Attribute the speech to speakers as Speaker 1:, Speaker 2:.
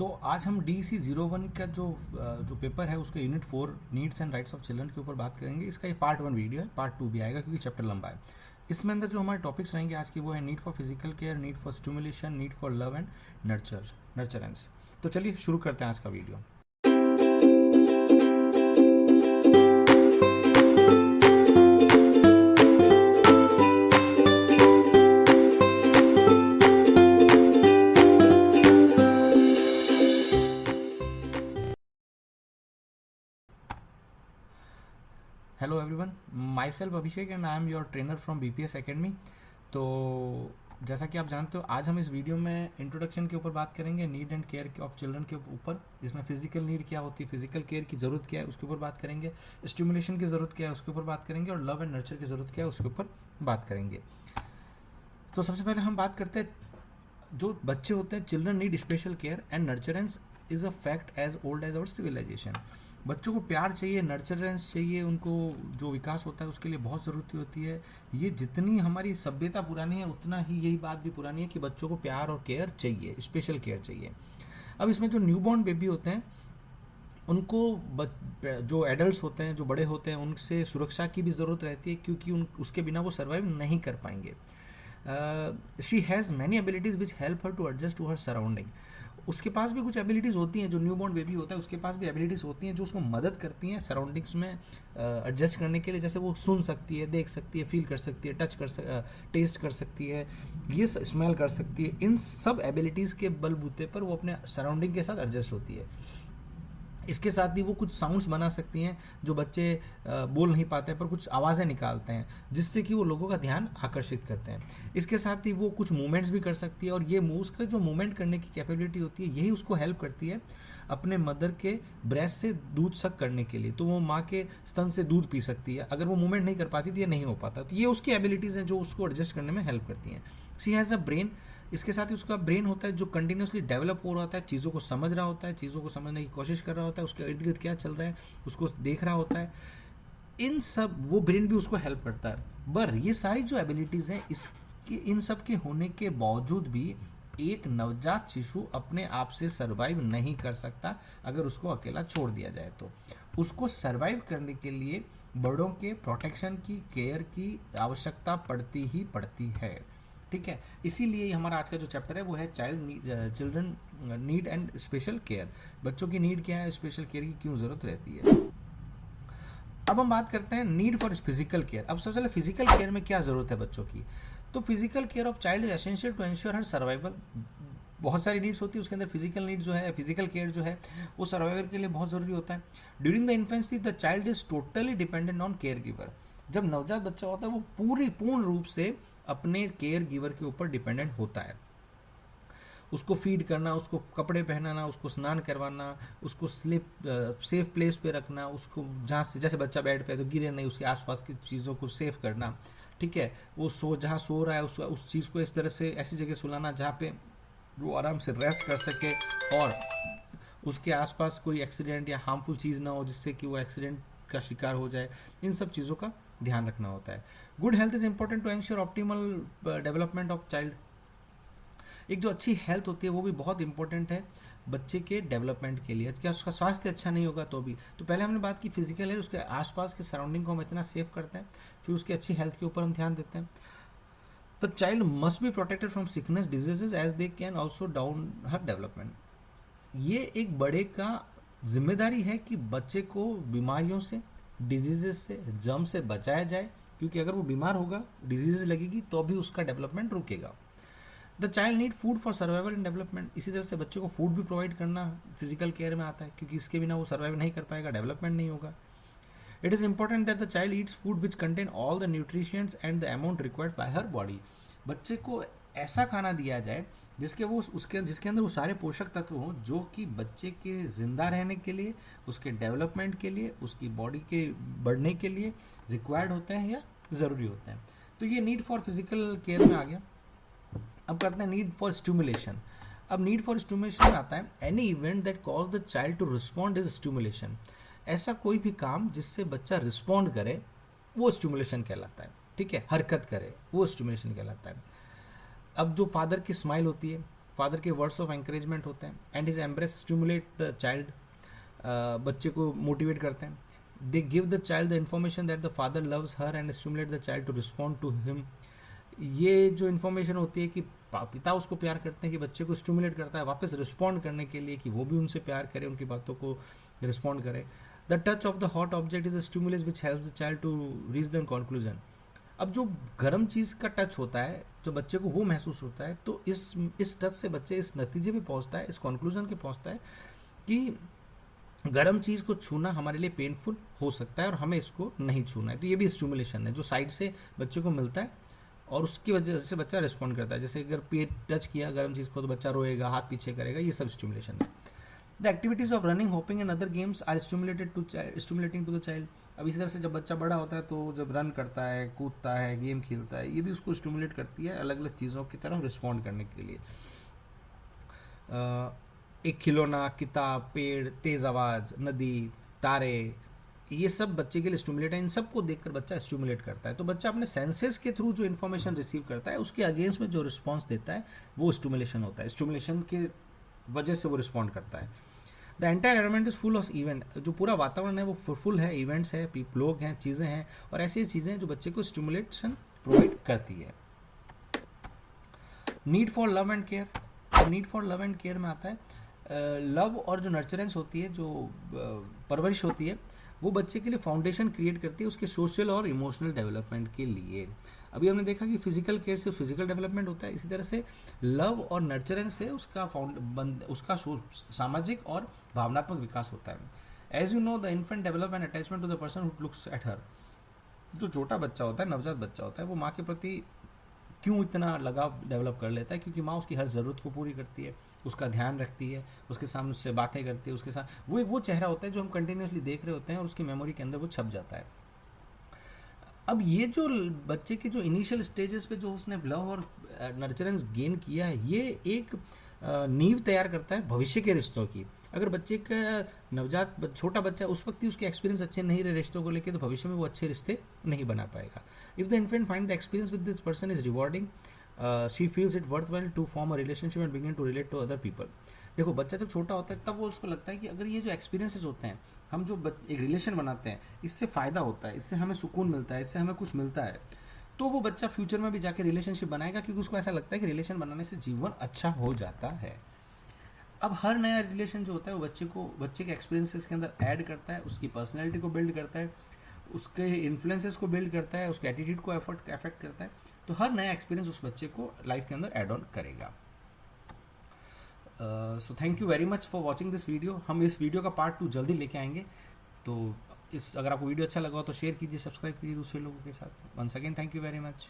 Speaker 1: तो आज हम DEC-01 का जो पेपर है उसका unit 4 needs and rights of children के ऊपर बात करेंगे। इसका ये पार्ट 1 वीडियो है, पार्ट 2 भी आएगा क्योंकि चैप्टर लंबा है। इसमें अंदर जो हमारे टॉपिक्स रहेंगे आज की वो है need for physical care, need for stimulation, need for love and nurturance. तो चलिए शुरू करते हैं आज का video. Hello everyone, my self Abhishek and I am your trainer from BPS academy. तो जैसा कि आप जानते हो, आज हम इस वीडियो में इंट्रोडक्शन के ऊपर बात करेंगे, need and care of children के ऊपर, जिसमें फिजिकल नीड क्या होती है, फिजिकल केयर की ज़रूरत क्या है उसके ऊपर बात करेंगे, स्टिमुलेशन की ज़रूरत क्या है उसके ऊपर बात करेंगे, और लव एंड नर्चर की ज़रूरत क्या है उसके ऊपर बात करेंगे। तो सबसे पहले हम बात करते हैं, जो बच्चे होते हैं, children need special care and nurturance is a fact as old as our civilization. बच्चों को प्यार चाहिए, नर्चरेंस चाहिए, उनको जो विकास होता है उसके लिए बहुत ज़रूरत होती है। ये जितनी हमारी सभ्यता पुरानी है उतना ही यही बात भी पुरानी है कि बच्चों को प्यार और केयर चाहिए, स्पेशल केयर चाहिए। अब इसमें जो न्यूबॉर्न बेबी होते हैं उनको जो एडल्ट्स होते हैं, जो बड़े होते हैं, उनसे सुरक्षा की भी ज़रूरत रहती है क्योंकि उसके बिना वो सर्वाइव नहीं कर पाएंगे। She has many abilities which help her to adjust to her surrounding. उसके पास भी कुछ एबिलिटीज़ होती हैं, जो न्यूबॉर्न बेबी होता है उसके पास भी एबिलिटीज़ होती हैं जो उसको मदद करती हैं सराउंडिंग्स में एडजस्ट करने के लिए। जैसे वो सुन सकती है, देख सकती है, फील कर सकती है, टेस्ट कर सकती है, ये स्मेल कर सकती है। इन सब एबिलिटीज़ के बलबूते पर वो अपने सराउंडिंग के साथ एडजस्ट होती है। इसके साथ ही वो कुछ साउंड्स बना सकती हैं जो बच्चे बोल नहीं पाते पर कुछ आवाज़ें निकालते हैं जिससे कि वो लोगों का ध्यान आकर्षित करते हैं। इसके साथ ही वो कुछ मूवमेंट्स भी कर सकती है, और ये उसका जो मूवमेंट करने की कैपेबिलिटी होती है यही उसको हेल्प करती है अपने मदर के ब्रेस्ट से दूध सक करने के लिए। तो वो माँ के स्तन से दूध पी सकती है। अगर वो मूवमेंट नहीं कर पाती तो ये नहीं हो पाता। तो ये उसकी एबिलिटीज़ हैं जो उसको एडजस्ट करने में हेल्प करती हैं। She has a brain. इसके साथ ही उसका ब्रेन होता है जो कंटिन्यूसली डेवलप हो रहा होता है, चीज़ों को समझ रहा होता है, चीज़ों को समझने की कोशिश कर रहा होता है, उसके इर्द गिर्द क्या चल रहा है उसको देख रहा होता है। इन सब वो ब्रेन भी उसको हेल्प करता है। पर ये सारी जो एबिलिटीज़ हैं, इन सब के होने के बावजूद भी एक नवजात शिशु अपने आप से सर्वाइव नहीं कर सकता अगर उसको अकेला छोड़ दिया जाए। तो उसको सर्वाइव करने के लिए बड़ों के प्रोटेक्शन की, केयर की आवश्यकता पड़ती ही पड़ती है। ठीक है, इसीलिए हमारा आज का जो चैप्टर है वो है children need and special care. बच्चों की नीड क्या है, स्पेशल केयर की क्यों ज़रूरत रहती है। अब हम बात करते हैं नीड फॉर फिजिकल केयर। अब सबसे पहले फिजिकल केयर में क्या ज़रूरत है बच्चों की। तो physical care of child is essential to ensure her survival. बहुत सारी नीड्स होती है, उसके अंदर फिजिकल नीड जो है, फिजिकल केयर जो है वो सर्वाइवल के लिए बहुत ज़रूरी होता है। During the infancy the child is totally dependent on care giver. जब नवजात बच्चा होता है वो पूर्ण रूप से अपने केयर गिवर के ऊपर डिपेंडेंट होता है। उसको फीड करना, उसको कपड़े पहनाना, उसको स्नान करवाना, उसको सेफ प्लेस पे रखना, उसको जहाँ से, जैसे बच्चा बेड पे है तो गिरे नहीं, उसके आसपास की चीज़ों को सेफ करना। ठीक है, वो जहाँ सो रहा है उस चीज़ को इस तरह से ऐसी जगह सुलाना जहाँ पे वो आराम से रेस्ट कर सके और उसके आसपास कोई एक्सीडेंट या हार्मफुल चीज़ ना हो जिससे कि वो एक्सीडेंट का शिकार हो जाए। इन सब चीज़ों का ध्यान रखना होता है। Good health is important to ensure optimal development of child. एक जो अच्छी हेल्थ होती है वो भी बहुत इंपॉर्टेंट है बच्चे के डेवलपमेंट के लिए। क्या उसका स्वास्थ्य अच्छा नहीं होगा तो भी, तो पहले हमने बात की फिजिकल है, उसके आसपास के सराउंडिंग को हम इतना सेफ करते हैं, फिर उसकी अच्छी हेल्थ के ऊपर हम ध्यान देते हैं। The child must be protected from sickness diseases as they can also down her development. ये एक बड़े का जिम्मेदारी है कि बच्चे को बीमारियों से, डिजीजेस से, जर्म से बचाया जाए, क्योंकि अगर वो बीमार होगा, डिजीज लगेगी तो भी उसका डेवलपमेंट रुकेगा। The child need food for survival and development. इसी तरह से बच्चे को फूड भी प्रोवाइड करना फिजिकल केयर में आता है, क्योंकि इसके बिना वो सर्वाइव नहीं कर पाएगा, डेवलपमेंट नहीं होगा। It is important that the child Yeats food which contain all the nutritions and the amount required by her body. बच्चे को ऐसा खाना दिया जाए जिसके अंदर वो सारे पोषक तत्व हों जो कि बच्चे के जिंदा रहने के लिए, उसके डेवलपमेंट के लिए, उसकी बॉडी के बढ़ने के लिए रिक्वायर्ड होते हैं या ज़रूरी होते हैं। तो ये नीड फॉर फिजिकल केयर में आ गया। अब करते हैं नीड फॉर स्टिमुलेशन। अब नीड फॉर स्टिमुलेशन में आता है any event that cause the child to respond is stimulation. ऐसा कोई भी काम जिससे बच्चा रिस्पॉन्ड करे वो स्टिमुलेशन कहलाता है। ठीक है, हरकत करे वो स्टिमुलेशन कहलाता है। अब जो फादर की स्माइल होती है, फादर के वर्ड्स ऑफ एंकरेजमेंट होते हैं, and his embrace stimulate the child, बच्चे को मोटिवेट करते हैं. They give the child the information that the father loves her and stimulate the child to respond to him. ये जो इन्फॉर्मेशन होती है कि पिता उसको प्यार करते हैं, कि बच्चे को स्टिमुलेट करता है वापस रिस्पॉन्ड करने के लिए, कि वो भी उनसे प्यार करे, उनकी बातों को रिस्पॉन्ड करे. The touch of the hot object is a stimulus which helps the child to reach the conclusion. अब जो गर्म चीज़ का टच होता है, जो बच्चे को वो महसूस होता है, तो इस टच से बच्चे इस नतीजे पे पहुंचता है, इस कंक्लूजन पे पहुंचता है कि गर्म चीज़ को छूना हमारे लिए पेनफुल हो सकता है और हमें इसको नहीं छूना है. तो ये भी स्टिमुलेशन है जो साइड से बच्चे को मिलता है और उसकी वजह से बच्चा रिस्पॉन्ड करता है. जैसे अगर पेट टच किया गर्म चीज़ को तो बच्चा रोएगा, हाथ पीछे करेगा, ये सब स्टिमुलेशन है. The activities of running, hopping and other games are stimulating to the child. अब इसी तरह से जब बच्चा बड़ा होता है तो जब रन करता है, कूदता है, गेम खेलता है, ये भी उसको स्टिमुलेट करती है अलग अलग चीज़ों की तरफ रिस्पॉन्ड करने के लिए. एक खिलौना, किताब, पेड़, तेज आवाज़, नदी, तारे, ये सब बच्चे के लिए स्टिमुलेट है. इन सबको देखकर बच्चा स्टिमुलेट करता है. तो बच्चा अपने सेंसेस के थ्रू जो इन्फॉर्मेशन रिसीव करता है उसके अगेंस्ट में जो रिस्पॉन्स देता है वो स्टिमुलेशन होता है. स्टिमुलेशन के वजह से वो रिस्पॉन्ड करता है. The entire environment is full of event. जो पूरा वातावरण है वो फुल है, इवेंट्स है, लोग हैं, चीज़ें हैं और ऐसी चीज़ें जो बच्चे को स्टिमुलेशन प्रोवाइड करती है. Need for love and care. Need for love and care में आता है लव और जो नर्चरेंस होती है, जो परवरिश होती है, वो बच्चे के लिए फाउंडेशन क्रिएट करती है उसके सोशल और इमोशनल डेवलपमेंट के लिए. अभी हमने देखा कि फिजिकल केयर से फिजिकल डेवलपमेंट होता है, इसी तरह से लव और नर्चरेंस से उसका सामाजिक और भावनात्मक विकास होता है. As you know the infant develop an attachment to the person who looks at her. जो छोटा बच्चा होता है, नवजात बच्चा होता है, वो माँ के प्रति क्यों इतना लगाव डेवलप कर लेता है? क्योंकि माँ उसकी हर ज़रूरत को पूरी करती है, उसका ध्यान रखती है, उसके सामने उससे बातें करती है, उसके साथ वो चेहरा होता है जो हम कंटिन्यूसली देख रहे होते हैं और उसकी मेमोरी के अंदर वो छप जाता है. अब ये जो बच्चे के जो इनिशियल स्टेजेस पे जो उसने लव और नर्चरेंस गेन किया है, ये एक नींव तैयार करता है भविष्य के रिश्तों की. अगर बच्चे का नवजात छोटा बच्चा उस वक्त ही उसके एक्सपीरियंस अच्छे नहीं रहे रिश्तों को लेकर, तो भविष्य में वो अच्छे रिश्ते नहीं बना पाएगा. If the infant find the experience with this person is rewarding, she feels it worthwhile to form a relationship and begin to relate to other people. देखो, बच्चा जब छोटा होता है तब वो उसको लगता है कि अगर ये जो एक्सपीरियंसेस होते हैं, हम जो एक रिलेशन बनाते हैं, इससे फ़ायदा होता है, इससे हमें सुकून मिलता है, इससे हमें कुछ मिलता है, तो वो बच्चा फ्यूचर में भी जाके रिलेशनशिप बनाएगा, क्योंकि उसको ऐसा लगता है कि रिलेशन बनाने से जीवन अच्छा हो जाता है. अब हर नया रिलेशन जो होता है वो बच्चे के एक्सपीरियंसेस के अंदर ऐड करता है, उसकी पर्सनैलिटी को बिल्ड करता है, उसके इन्फ्लुएंसेस को बिल्ड करता है, उसके एटीट्यूड को अफेक्ट करता है. तो हर नया एक्सपीरियंस उस बच्चे को लाइफ के अंदर ऐड ऑन करेगा. So thank you very much for watching this video. हम इस वीडियो का पार्ट 2 जल्दी लेके आएंगे. तो अगर आपको वीडियो अच्छा लगा हो तो शेयर कीजिए, सब्सक्राइब कीजिए दूसरे लोगों के साथ. Once again thank you very much.